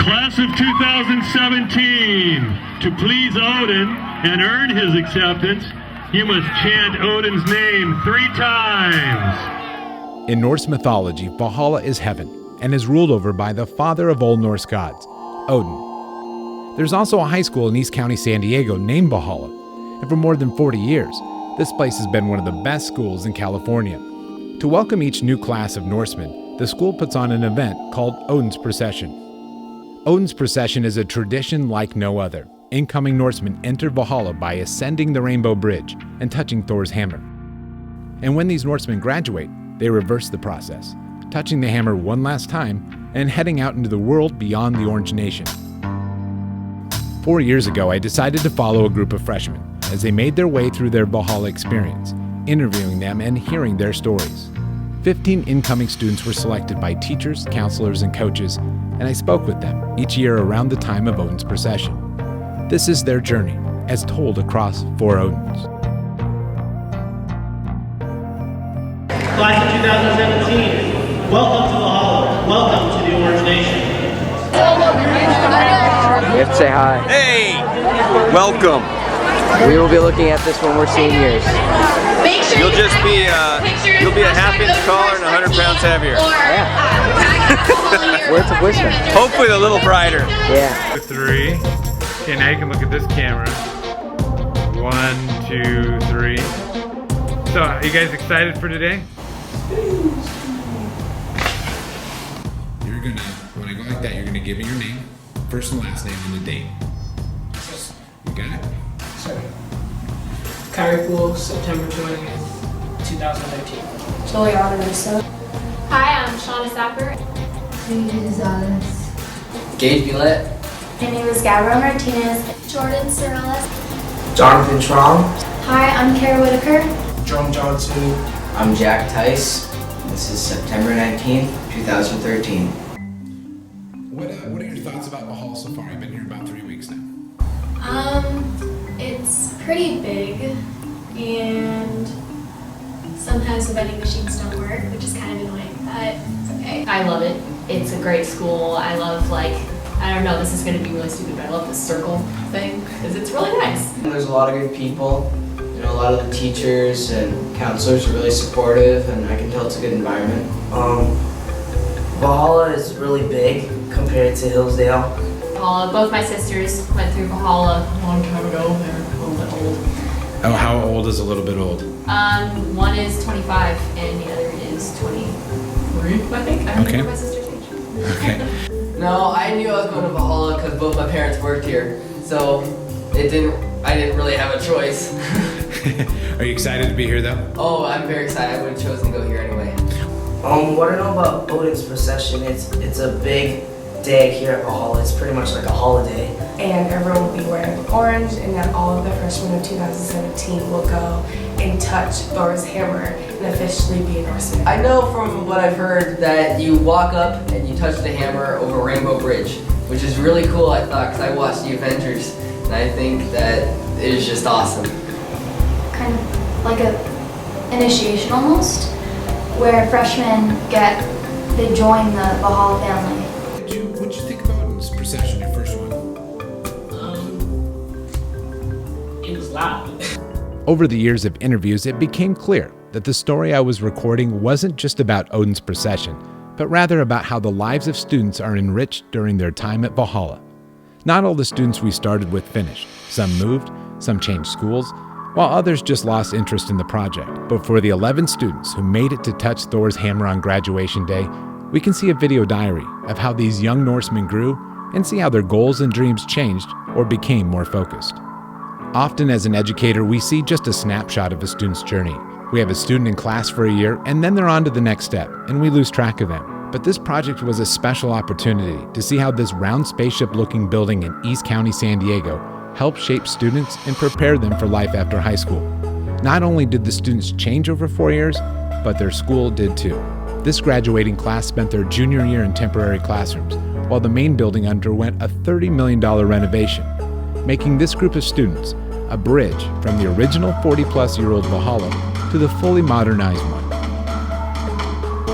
Class of 2017, to please Odin and earn his acceptance, you must chant Odin's name 3 times. In Norse mythology, Valhalla is heaven and is ruled over by the father of Old Norse gods, Odin. There's also a high school in East County, San Diego named Valhalla, and for more than 40 years, this place has been one of the best schools in California. To welcome each new class of Norsemen, the school puts on an event called ODIN'S Procession. ODIN'S Procession is a tradition like no other. Incoming Norsemen enter Valhalla by ascending the Rainbow Bridge and touching Thor's hammer. And when these Norsemen graduate, they reverse the process, touching the hammer one last time and heading out into the world beyond the Orange Nation. 4 years ago, I decided to follow a group of freshmen as they made their way through their Valhalla experience, interviewing them and hearing their stories. 15 incoming students were selected by teachers, counselors, and coaches, and I spoke with them each year around the time of Odin's Procession. This is their journey, as told across 4 Odins. Class of 2017, welcome to Valhalla. Welcome to the Orange Nation. We have to say hi. Hey! Welcome. We will be looking at this when we're seniors. You'll just be you'll be a half-inch taller and 100 pounds heavier. Yeah. Words of wisdom. Hopefully a little brighter. Yeah. 3. Okay, now you can look at this camera. 1, 2, 3. So, are you guys excited for today? You're gonna, when I go like that, you're gonna give it your name, first and last name, and the date. You got it? Sorry. Kyrie Pool, September 20th, 2013. Juliana Russo. Hi, I'm Shauna Sapper. Gage Gillette. My name is Gabrielle Martinez. Jordan Sorellis. Jonathan Traum. Hi, I'm Kara Whitaker. Jerome Johnson. I'm Jack Tice. This is September 19th, 2013. What are your thoughts about Valhalla so far? You've been here about 3 weeks now. It's pretty big, and sometimes the vending machines don't work, which is kind of annoying, but it's okay. I love it. It's a great school. I love, I don't know, this is going to be really stupid, but I love the circle thing because it's really nice. There's a lot of good people. You know, a lot of the teachers and counselors are really supportive, and I can tell it's a good environment. Valhalla is really big compared to Hillsdale. Valhalla, both my sisters went through Valhalla a long time ago. They're a little bit old. Oh, how old is a little bit old? One is 25 and the other is 23, I think. I don't Okay. remember my sister's age. Okay. No, I knew I was going to Valhalla because both my parents worked here, so I didn't really have a choice. Are you excited to be here though? Oh, I'm very excited. I would have chosen to go here anyway. What I know about Odin's Procession, it's a big day here at Valhalla. It's pretty much like a holiday. And everyone will be wearing orange, and then all of the freshmen of 2017 will go and touch Thor's hammer and officially be a Norseman. I know from what I've heard that you walk up and you touch the hammer over Rainbow Bridge, which is really cool, I thought, because I watched the Avengers, and I think that it is just awesome. Kind of like a initiation almost, where freshmen they join the Valhalla family. What'd you think about Odin's Procession, your first one? It was loud. Over the years of interviews, it became clear that the story I was recording wasn't just about Odin's Procession, but rather about how the lives of students are enriched during their time at Valhalla. Not all the students we started with finished. Some moved, some changed schools, while others just lost interest in the project. But for the 11 students who made it to touch Thor's hammer on graduation day, we can see a video diary of how these young Norsemen grew and see how their goals and dreams changed or became more focused. Often as an educator, we see just a snapshot of a student's journey. We have a student in class for a year and then they're on to the next step and we lose track of them. But this project was a special opportunity to see how this round spaceship-looking building in East County, San Diego helped shape students and prepare them for life after high school. Not only did the students change over 4 years, but their school did too. This graduating class spent their junior year in temporary classrooms, while the main building underwent a $30 million renovation, making this group of students a bridge from the original 40-plus-year-old Valhalla to the fully modernized one.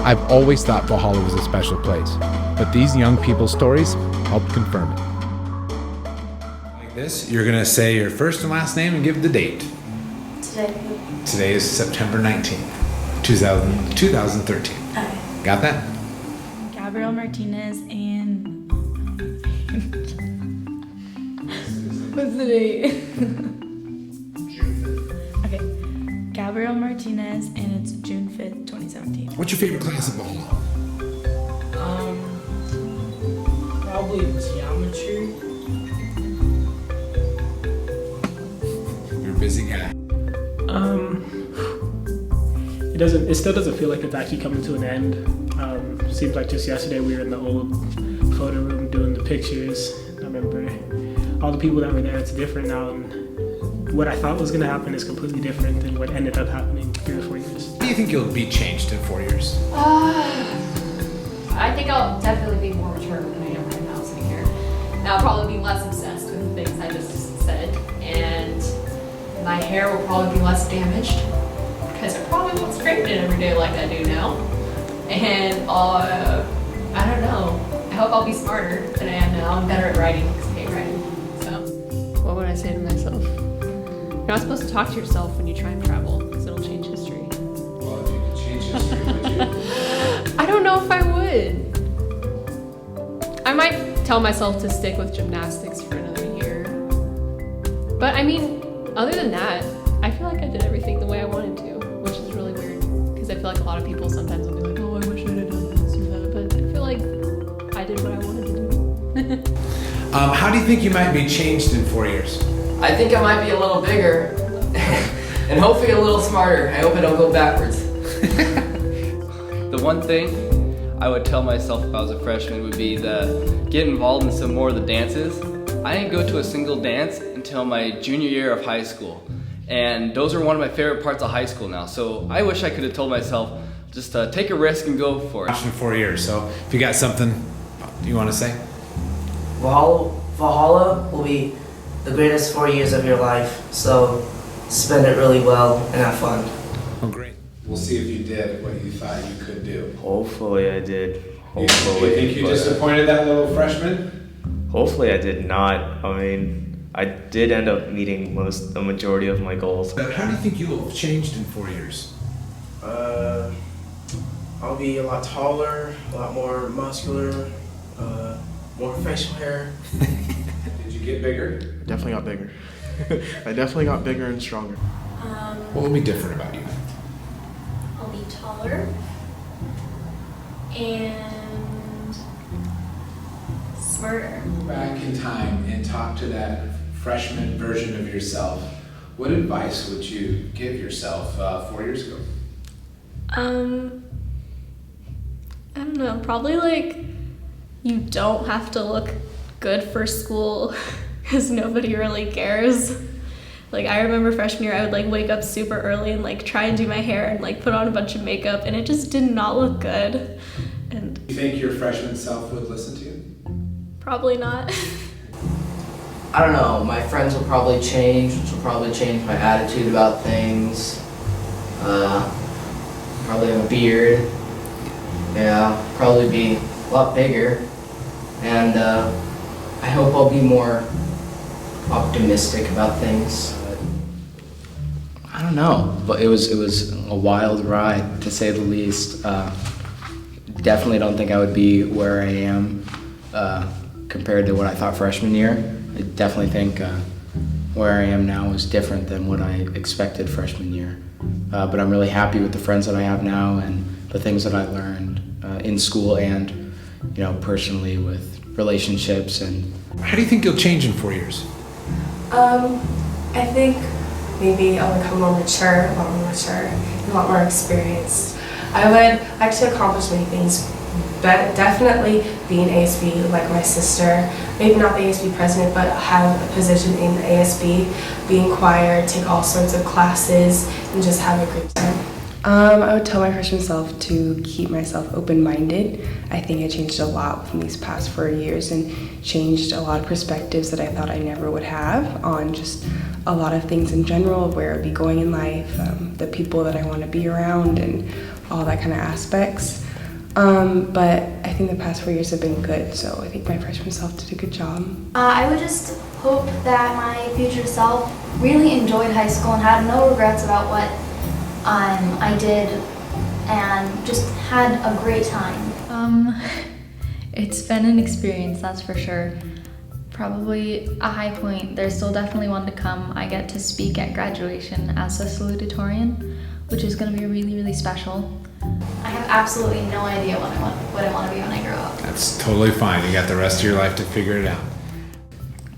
I've always thought Valhalla was a special place, but these young people's stories helped confirm it. Like this, you're gonna say your first and last name and give the date. Today is September 19th, 2013. Okay. Got that? Gabriel Martinez and what's the date? Okay. Gabriel Martinez and it's June 5th, 2017. What's your favorite class at Valhalla? Probably geometry. You're a busy guy. It still doesn't feel like it's actually coming to an end. Seems like just yesterday we were in the old photo room doing the pictures. I remember all the people that were there, it's different now, and what I thought was gonna happen is completely different than what ended up happening 3 or 4 years. How do you think you'll be changed in 4 years? I think I'll definitely be more mature than I am right now sitting here. And I'll probably be less obsessed with the things I just said, and my hair will probably be less damaged because I probably won't straighten it every day like I do now. And I don't know. I hope I'll be smarter than I am now. I'm better at writing because I hate writing. So, what would I say to myself? You're not supposed to talk to yourself when you try and travel because it'll change history. Well, if you could change history, would you? I don't know if I would. I might tell myself to stick with gymnastics for another year. But I mean, other than that, I feel like I did everything the way I wanted to, which is really weird. Because I feel like a lot of people sometimes will be like, oh, I wish I'd have done this or that. But I feel like I did what I wanted to do. How do you think you might be changed in 4 years? I think I might be a little bigger and hopefully a little smarter. I hope I don't go backwards. The one thing I would tell myself if I was a freshman would be to get involved in some more of the dances. I didn't go to a single dance until my junior year of high school. And those are one of my favorite parts of high school now. So I wish I could have told myself, just take a risk and go for it. In 4 years, so if you got something you want to say? Valhalla will be the greatest 4 years of your life, so spend it really well and have fun. Oh, great. We'll see if you did what you thought you could do. Hopefully I did. Hopefully. You think you disappointed that little freshman? Hopefully I did not. I mean, I did end up meeting the majority of my goals. How do you think you'll have changed in 4 years? I'll be a lot taller, a lot more muscular, more facial hair. Did you get bigger? Definitely got bigger. I definitely got bigger and stronger. What will be different about you? I'll be taller and smarter. Go back in time and talk to that freshman version of yourself. What advice would you give yourself 4 years ago? I don't know, probably like you don't have to look good for school because nobody really cares. Like I remember freshman year I would like wake up super early and like try and do my hair and like put on a bunch of makeup and it just did not look good. And Do you think your freshman self would listen to you? probably not. I don't know, my friends will probably change, which will probably change my attitude about things. Probably have a beard. Yeah, probably be a lot bigger. And I hope I'll be more optimistic about things. I don't know, but it was a wild ride to say the least. Definitely don't think I would be where I am compared to what I thought freshman year. I definitely think where I am now is different than what I expected freshman year. But I'm really happy with the friends that I have now and the things that I learned in school and, you know, personally with relationships. And how do you think you'll change in 4 years? I think maybe I'll become more mature, a lot more mature, and a lot more experienced. I would like to accomplish many things, but definitely be an ASB like my sister. Maybe not the ASB president, but have a position in the ASB, be in choir, take all sorts of classes, and just have a great time. I would tell my freshman self to keep myself open-minded. I think I changed a lot from these past 4 years and changed a lot of perspectives that I thought I never would have on just a lot of things in general, where I'd be going in life, the people that I want to be around, and all that kind of aspects. But I think the past 4 years have been good, so I think my freshman self did a good job. I would just hope that my future self really enjoyed high school and had no regrets about what I did and just had a great time. It's been an experience, that's for sure. Probably a high point. There's still definitely one to come. I get to speak at graduation as a salutatorian, which is going to be really, really special. I have absolutely no idea what I want to be when I grow up. That's totally fine. You got the rest of your life to figure it out.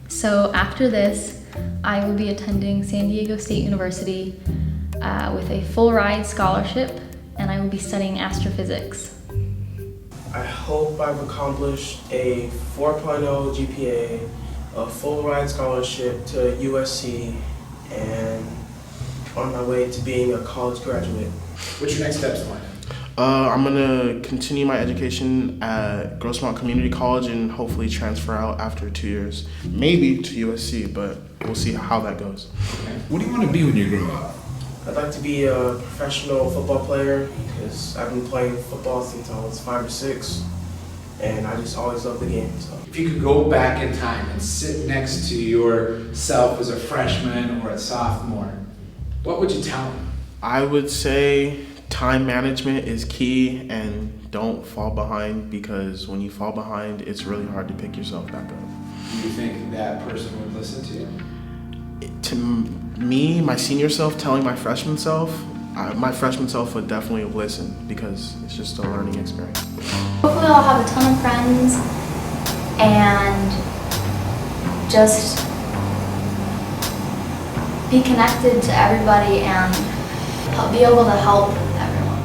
So after this, I will be attending San Diego State University with a full ride scholarship, and I will be studying astrophysics. I hope I've accomplished a 4.0 GPA, a full ride scholarship to USC, and on my way to being a college graduate. What's your next steps in life? I'm gonna continue my education at Grossmont Community College and hopefully transfer out after 2 years. Maybe to USC, but we'll see how that goes. Okay. What do you want to be when you grow up? I'd like to be a professional football player because I've been playing football since I was 5 or 6, and I just always loved the game. So. If you could go back in time and sit next to yourself as a freshman or a sophomore, what would you tell him? I would say time management is key and don't fall behind, because when you fall behind, it's really hard to pick yourself back up. Do you think that person would listen to you? To me, my senior self telling my freshman self, my freshman self would definitely listen because it's just a learning experience. Hopefully I'll have a ton of friends and just be connected to everybody and be able to help everyone.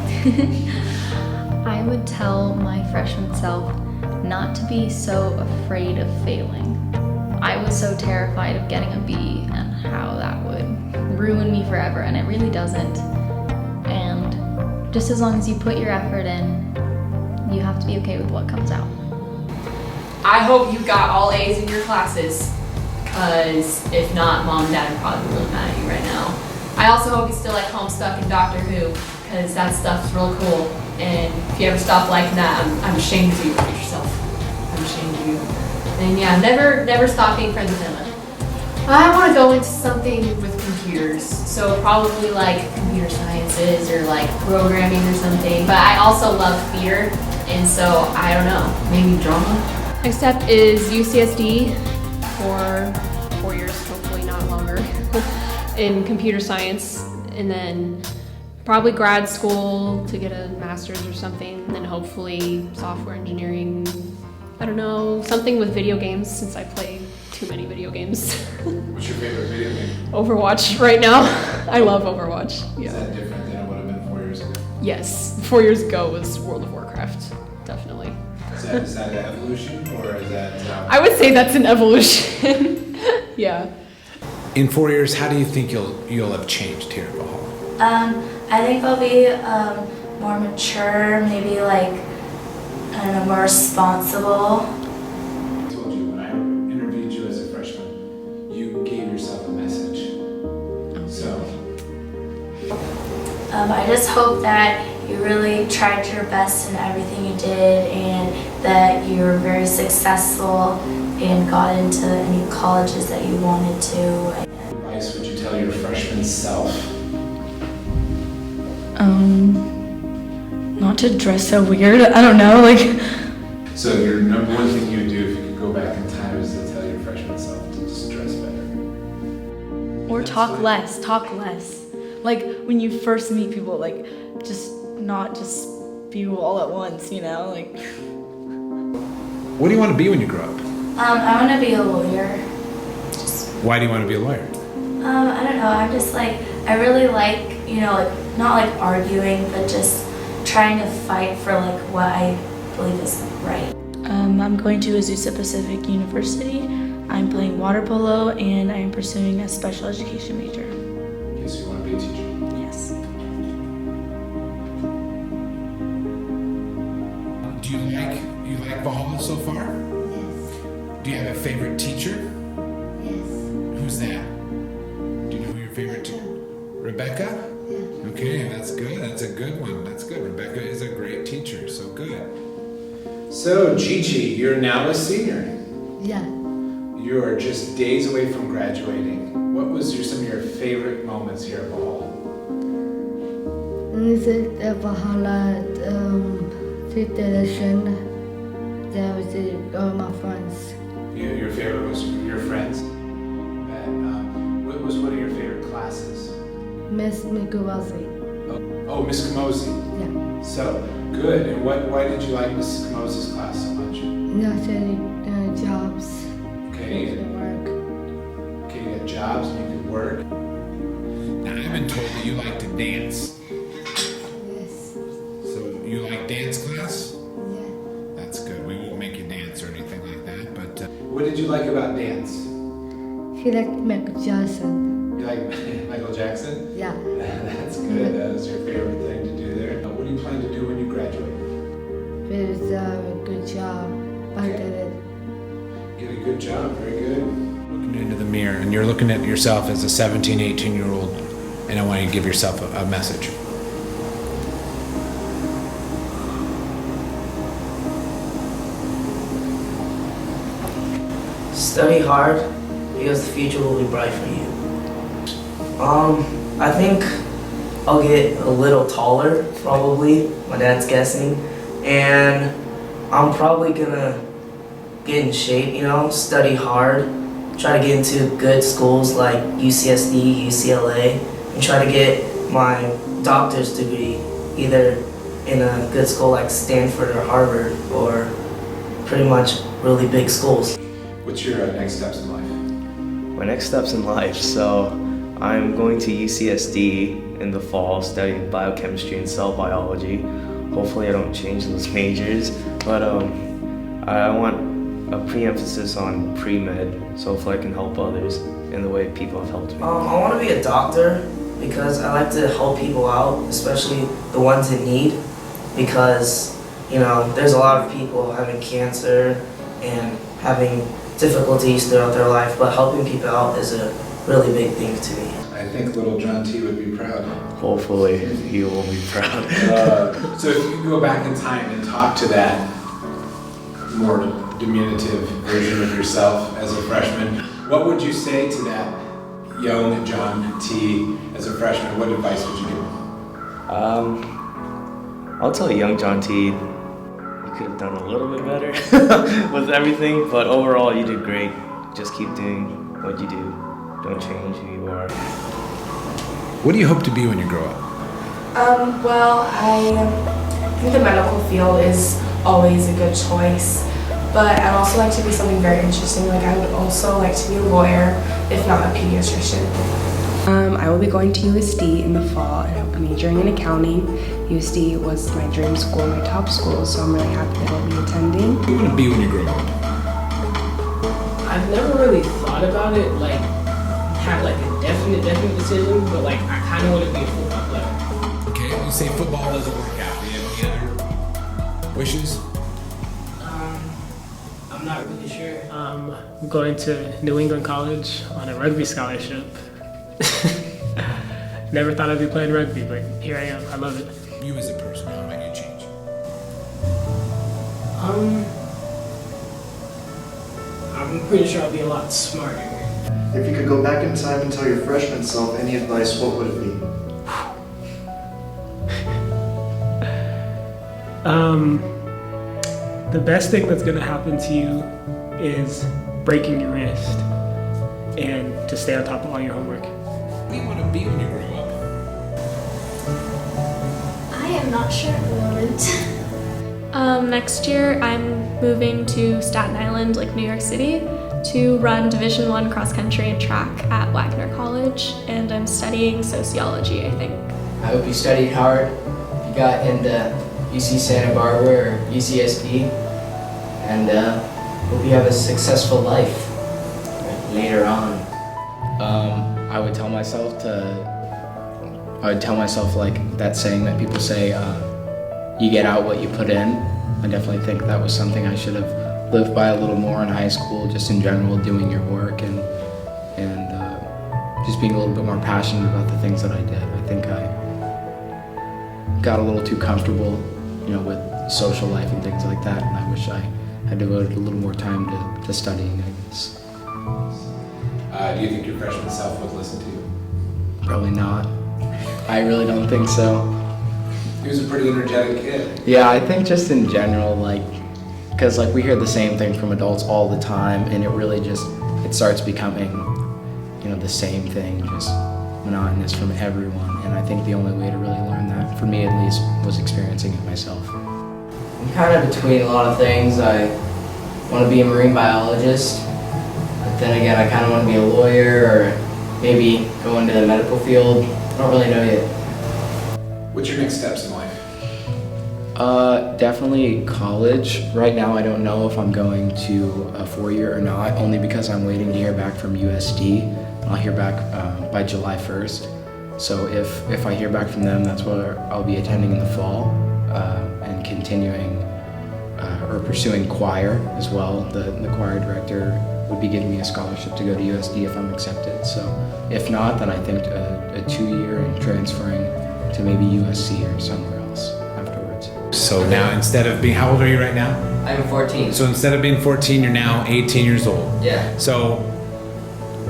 I would tell my freshman self not to be so afraid of failing. I was so terrified of getting a B and how that would ruin me forever, and it really doesn't. And just as long as you put your effort in, you have to be okay with what comes out. I hope you got all A's in your classes, because if not, Mom and Dad are probably really mad at you right now. I also hope you still like Homestuck and Doctor Who, because that stuff's real cool. And if you ever stop liking that, I'm ashamed of you for yourself. I'm ashamed of you. And yeah, never stop being friends with Emma. I want to go into something with computers, so probably like computer sciences or like programming or something. But I also love theater, and so I don't know, maybe drama. Next step is UCSD for 4 years, hopefully not longer, in computer science, and then probably grad school to get a master's or something, and then hopefully software engineering. I don't know, something with video games, since I play too many video games. What's your favorite video game? Overwatch right now. I love Overwatch. Yeah. Is that different than it would have been 4 years ago? Yes, 4 years ago was World of Warcraft, definitely. Is that an evolution, or is that... I would say that's an evolution. Yeah. In 4 years, how do you think you'll have changed here at Valhalla? I think I'll be more mature, maybe like, I don't know, more responsible. I told you when I interviewed you as a freshman, you gave yourself a message. So. I just hope that you really tried your best in everything you did and that you were very successful and got into any colleges that you wanted to. What advice would you tell your freshman self? Not to dress so weird. I don't know, like. So your number one thing you would do if you could go back in time is to tell your freshman self to just dress better. Or talk less. Like when you first meet people, like just not just be all at once, you know, like. What do you want to be when you grow up? I want to be a lawyer. Why do you want to be a lawyer? I don't know. I'm just like, I really like, you know, like not like arguing, but just trying to fight for like what I believe is right. I'm going to Azusa Pacific University. I'm playing water polo and I'm pursuing a special education major. Okay, so you want to be a teacher? Yes. Do you like Valhalla so far? Yes. Do you have a favorite teacher? Yes. Who's that? Do you know who your favorite teacher? Rebecca? Yeah. Okay, that's good. That's a good one. That's good. Rebecca is a great teacher, so good. So, Gigi, you're now a senior. Yeah. You are just days away from graduating. What was some of your favorite moments here at Valhalla? Visit Valhalla situation. There was all my friends. Your favorite was your friends? What was one of your favorite classes? Miss Mikuwazi. Oh, Miss Kamosi. Yeah. So, good. And why did you like Miss Kamosi's class so much? Jobs. Okay. Work. Okay, you got jobs and you could work. Now, I've been told that you like to dance. Yes. So, you like dance class? Yeah. That's good. We won't make you dance or anything like that, but what did you like about dance? She liked Michael Jackson. You like Michael Jackson? Yeah. That's good. That was your favorite thing to do there. What do you plan to do when you graduate? It was a good job. I did it. Get a good job. Very good. Looking into the mirror, and you're looking at yourself as a 17, 18-year-old, and I want you to give yourself a message. Study hard because the future will be bright for you. I think I'll get a little taller, probably. My dad's guessing. And I'm probably gonna get in shape, study hard, try to get into good schools like UCSD, UCLA, and try to get my doctor's degree either in a good school like Stanford or Harvard or pretty much really big schools. What's your next steps in life? My next steps in life, so I'm going to UCSD in the fall studying biochemistry and cell biology. Hopefully I don't change those majors, but I want a pre-emphasis on pre-med, so hopefully I can help others in the way people have helped me. I want to be a doctor because I like to help people out, especially the ones in need, because there's a lot of people having cancer and having difficulties throughout their life, but helping people out is a really big thing to me. I think little John T would be proud. Hopefully he will be proud. So if you could go back in time and talk to that more diminutive version of yourself as a freshman, what would you say to that young John T as a freshman? What advice would you give him? I'll tell young John T, you could have done a little bit better with everything, but overall you did great. Just keep doing what you do. Don't change who you are. What do you hope to be when you grow up? Well, I think the medical field is always a good choice, but I'd also like to be something very interesting. Like I would also like to be a lawyer, if not a pediatrician. I will be going to USD in the fall and I'll be majoring in accounting. USD was my dream school, my top school, so I'm really happy that I'll be attending. What do you want to be when you grow up? I've never really thought about it, have a definite decision, but I kind of want to be a football player. Okay, you say football doesn't work out. Do you have any other wishes? I'm not really sure. I'm going to New England College on a rugby scholarship. Never thought I'd be playing rugby, but here I am. I love it. You as a person, how might you change? I'm pretty sure I'll be a lot smarter. If you could go back in time and tell your freshman self any advice, what would it be? The best thing that's gonna happen to you is breaking your wrist and to stay on top of all your homework. What do you want to be when you grow up? I am not sure at the moment. Next year, I'm moving to Staten Island, New York City, to run Division I cross country and track at Wagner College, and I'm studying sociology, I think. I hope you studied hard, you got into UC Santa Barbara or UCSD, and hope you have a successful life later on. I would tell myself that saying that people say, you get out what you put in. I definitely think that was something I should have lived by a little more in high school, just in general, doing your work and just being a little bit more passionate about the things that I did. I think I got a little too comfortable, with social life and things like that, and I wish I had devoted a little more time to studying, I guess. Do you think your freshman self would listen to you? Probably not. I really don't think so. He was a pretty energetic kid. Yeah, I think just in general, like, because like we hear the same thing from adults all the time, and it really just, it starts becoming, you know, the same thing, just monotonous from everyone. And I think the only way to really learn that, for me at least, was experiencing it myself. I'm kind of between a lot of things. I want to be a marine biologist, but then again, I kind of want to be a lawyer or maybe go into the medical field. I don't really know yet. What's your next steps in life? Definitely college. Right now I don't know if I'm going to a 4-year or not, only because I'm waiting to hear back from USD. I'll hear back by July 1st. So if I hear back from them, that's where I'll be attending in the fall and continuing or pursuing choir as well. The choir director would be giving me a scholarship to go to USD if I'm accepted. So if not, then I think a 2-year and transferring to maybe USC or somewhere else afterwards. So now instead of being, how old are you right now? I'm 14. So instead of being 14, you're now 18 years old. Yeah. So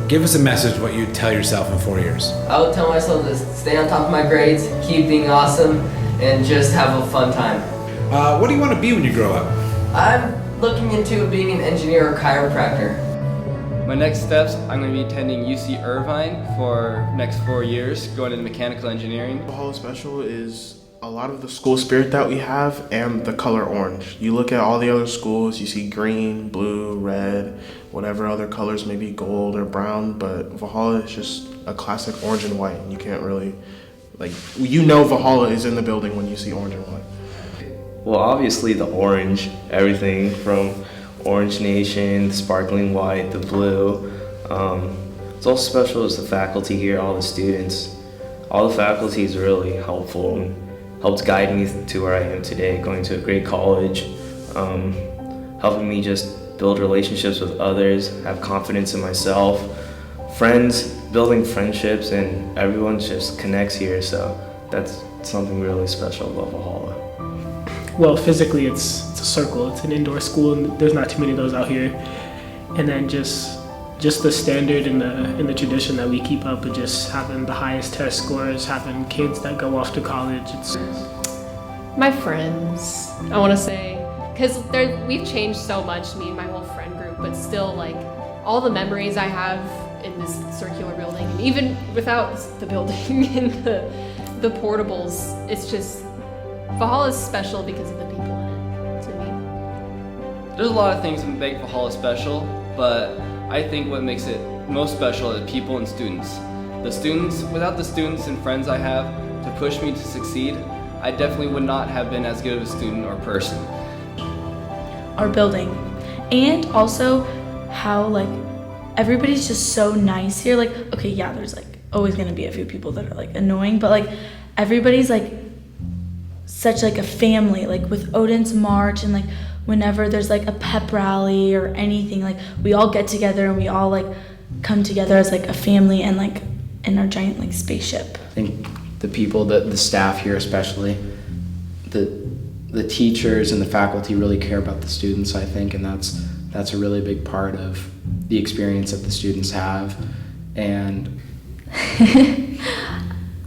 give us a message what you'd tell yourself in 4 years. I would tell myself to stay on top of my grades, keep being awesome, and just have a fun time. What do you want to be when you grow up? I'm looking into being an engineer or chiropractor. My next steps, I'm going to be attending UC Irvine for next 4 years, going into mechanical engineering. Valhalla Special is a lot of the school spirit that we have and the color orange. You look at all the other schools, you see green, blue, red, whatever other colors, maybe gold or brown, but Valhalla is just a classic orange and white. You can't really, like, you know Valhalla is in the building when you see orange and white. Well, obviously the orange, everything from Orange Nation, the sparkling white, the blue. It's also special as the faculty here, all the students. All the faculty is really helpful and helped guide me to where I am today, going to a great college, helping me just build relationships with others, have confidence in myself, friends, building friendships, and everyone just connects here, so that's something really special about Valhalla. Well, physically it's a circle. It's an indoor school, and there's not too many of those out here. And then just the standard and the tradition that we keep up of just having the highest test scores, having kids that go off to college. It's my friends, I want to say, because we've changed so much, me and my whole friend group, but still, like, all the memories I have in this circular building, and even without the building and the portables, it's just, Valhalla is special because of the people in it, to me. There's a lot of things that make Valhalla special, but I think what makes it most special are the people and students. The students, without the students and friends I have to push me to succeed, I definitely would not have been as good of a student or person. Our building, and also how, like, everybody's just so nice here. Like, okay, yeah, there's like always gonna be a few people that are like annoying, but like everybody's like such like a family. Like with ODIN'S March, and like whenever there's like a pep rally or anything, like we all get together and we all like come together as like a family and like in our giant like spaceship. I think the people, the staff here especially, the teachers and the faculty really care about the students, I think, and that's a really big part of the experience that the students have. And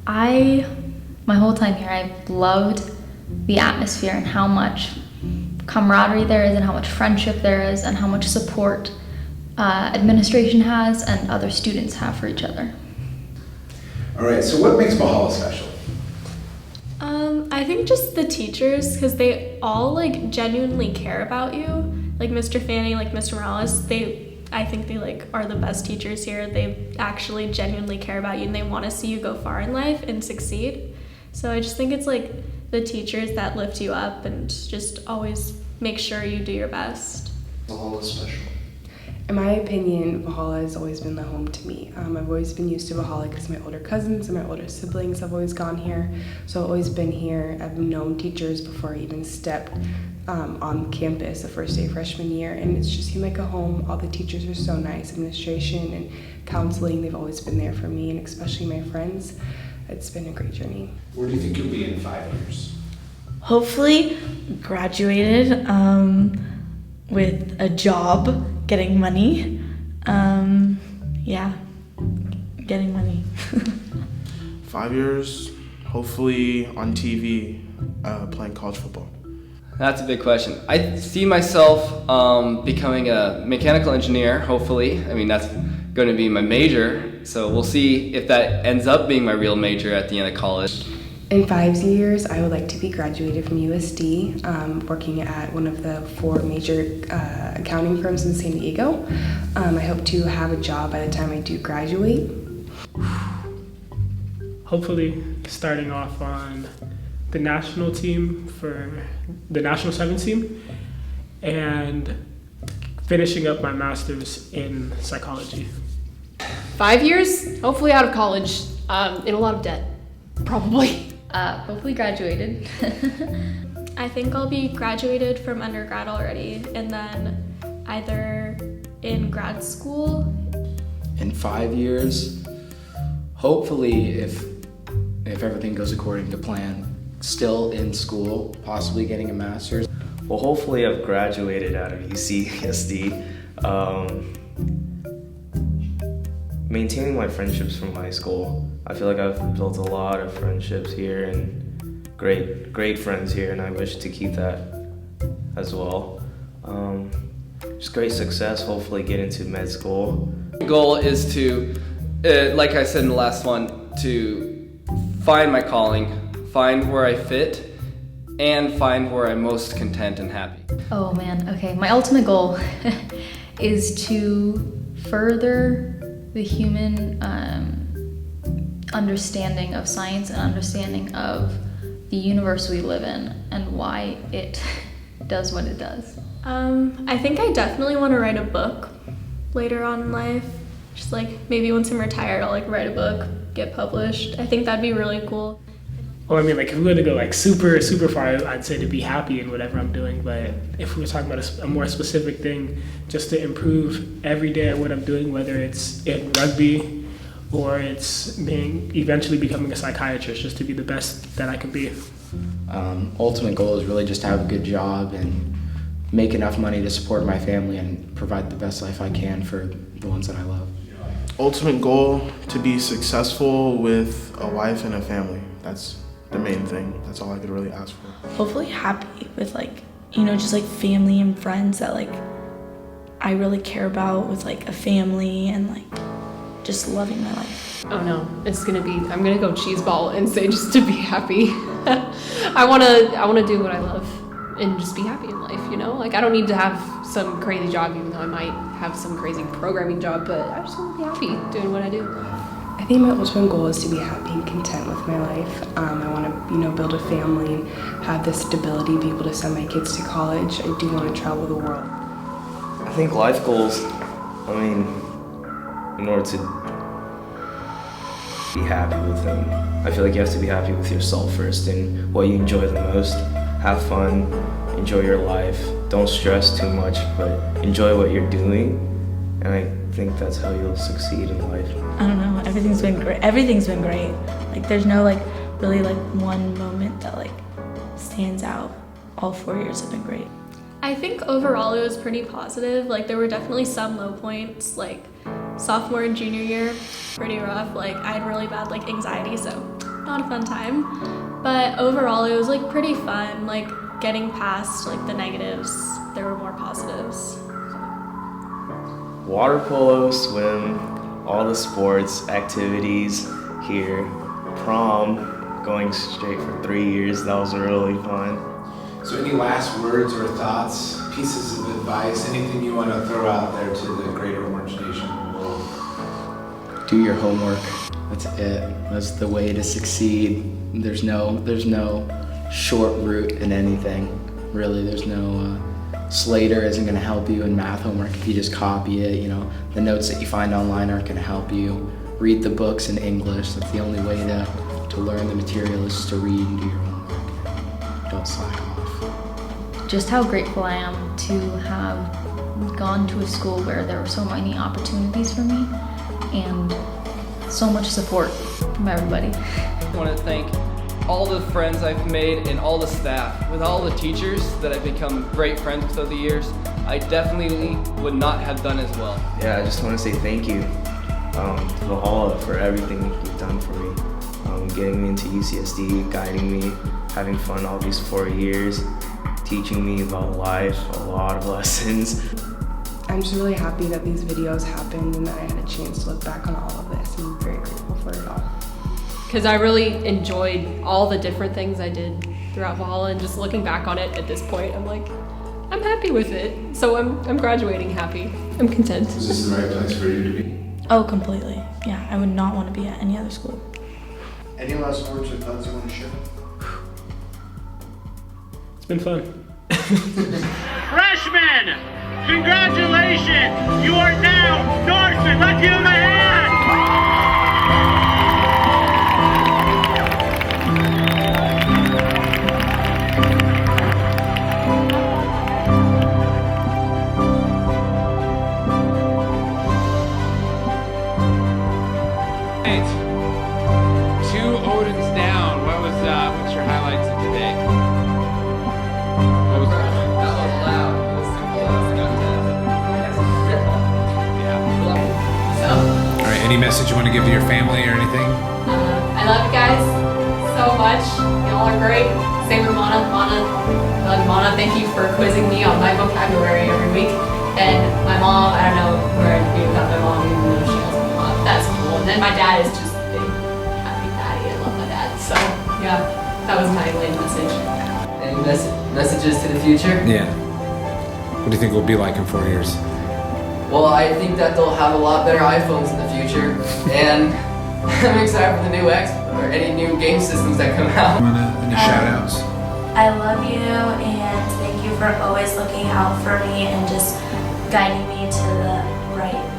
my whole time here, I've loved the atmosphere and how much camaraderie there is and how much friendship there is and how much support administration has and other students have for each other. All right, so what makes Valhalla special? I think just the teachers, because they all like genuinely care about you. Like Mr. Fanning, like Mr. Morales, I think they like are the best teachers here. They actually genuinely care about you and they want to see you go far in life and succeed. So I just think it's like the teachers that lift you up and just always make sure you do your best. Valhalla is special. In my opinion, Valhalla has always been the home to me. I've always been used to Valhalla because my older cousins and my older siblings have always gone here. So I've always been here. I've known teachers before I even stepped on campus the first day of freshman year, and it's just seemed like a home. All the teachers are so nice. Administration and counseling, they've always been there for me, and especially my friends. It's been a great journey. Where do you think you'll be in 5 years? Hopefully Graduated with a job, getting money. Yeah, getting money. 5 years, hopefully on TV, playing college football. That's a big question. I see myself becoming a mechanical engineer, hopefully. I mean, that's going to be my major, so we'll see if that ends up being my real major at the end of college. In 5 years, I would like to be graduated from USD, working at one of the 4 major accounting firms in San Diego. I hope to have a job by the time I do graduate. Hopefully starting off on the national team for the national 7 team and finishing up my master's in psychology. 5 years, hopefully out of college, in a lot of debt, probably. Hopefully graduated. I think I'll be graduated from undergrad already, and then either in grad school. In 5 years, hopefully, if everything goes according to plan, still in school, possibly getting a master's. Well, hopefully I've graduated out of UCSD. Maintaining my friendships from high school. I feel like I've built a lot of friendships here and great friends here, and I wish to keep that as well. Just great success, hopefully get into med school. The goal is to, like I said in the last one, to find my calling, find where I fit, and find where I'm most content and happy. Oh man, okay. My ultimate goal is to further the human understanding of science and understanding of the universe we live in and why it does what it does. I think I definitely want to write a book later on in life. Just like maybe once I'm retired, I'll like write a book, get published. I think that'd be really cool. Well, I mean, like if we were to go like super far, I'd say to be happy in whatever I'm doing. But if we were talking about a more specific thing, just to improve every day at what I'm doing, whether it's in rugby or it's eventually becoming a psychiatrist, just to be the best that I can be. Ultimate goal is really just to have a good job and make enough money to support my family and provide the best life I can for the ones that I love. Ultimate goal, to be successful with a wife and a family. That's the main thing. That's all I could really ask for. Hopefully happy with like, just like family and friends that like I really care about, with like a family and like just loving my life. Oh no, I'm gonna go cheeseball and say just to be happy. I wanna do what I love and just be happy in life, Like I don't need to have some crazy job, even though I might have some crazy programming job, but I just wanna be happy doing what I do. I think my ultimate goal is to be happy and content with my life. I want to, build a family and have the stability, be able to send my kids to college. I do want to travel the world. I think life goals, in order to be happy with them, I feel like you have to be happy with yourself first and what you enjoy the most. Have fun, enjoy your life, don't stress too much, but enjoy what you're doing, and I think that's how you'll succeed in life. I don't know, everything's been great. Like there's no really one moment that stands out. All 4 years have been great. I think overall it was pretty positive. Like there were definitely some low points, like sophomore and junior year, pretty rough. Like I had really bad anxiety, so not a fun time. But overall it was pretty fun, getting past the negatives. There were more positives. Water polo, swim, all the sports, activities here, prom, going straight for 3 years, that was really fun. So any last words or thoughts, pieces of advice, anything you want to throw out there to the greater Orange Nation world? Do your homework. That's it. That's the way to succeed. There's no short route in anything. Really, there's no Slater isn't going to help you in math homework if you just copy it. The notes that you find online aren't going to help you. Read the books in English. That's the only way to learn the material is just to read and do your homework. Don't slack off. Just how grateful I am to have gone to a school where there were so many opportunities for me and so much support from everybody. I want to thank all the friends I've made and all the staff, with all the teachers that I've become great friends with over the years, I definitely would not have done as well. Yeah, I just want to say thank you to Valhalla for everything you've done for me. Getting me into UCSD, guiding me, having fun all these 4 years, teaching me about life, a lot of lessons. I'm just really happy that these videos happened and that I had a chance to look back on all of this. I'm very grateful for it all. Because I really enjoyed all the different things I did throughout Valhalla, and just looking back on it at this point, I'm like, I'm happy with it. So I'm graduating happy. I'm content. Is this the right place for you to be? Oh, completely. Yeah, I would not want to be at any other school. Any last words or thoughts you want to share? It's been fun. Freshmen, congratulations! You are now Norseman. Let's give him a hand! Two ODIN'S down. What's your highlights of today? What was that? That was loud. It was too close. All right. Any message you want to give to your family or anything? I love you guys so much. Y'all are great. Same with Mana. Mana, thank you for quizzing me on my vocabulary every week. And my mom, I don't know where I'd be without my mom, even though she has a mom. That's cool. And then my dad is just a big happy daddy. I love my dad. So yeah, that was my main message. Any messages to the future? Yeah. What do you think we'll be like in 4 years? Well, I think that they'll have a lot better iPhones in the future, and I'm excited for the new X or any new game systems that come out. Any shout outs? I love you and thank you for always looking out for me and just guiding me to the right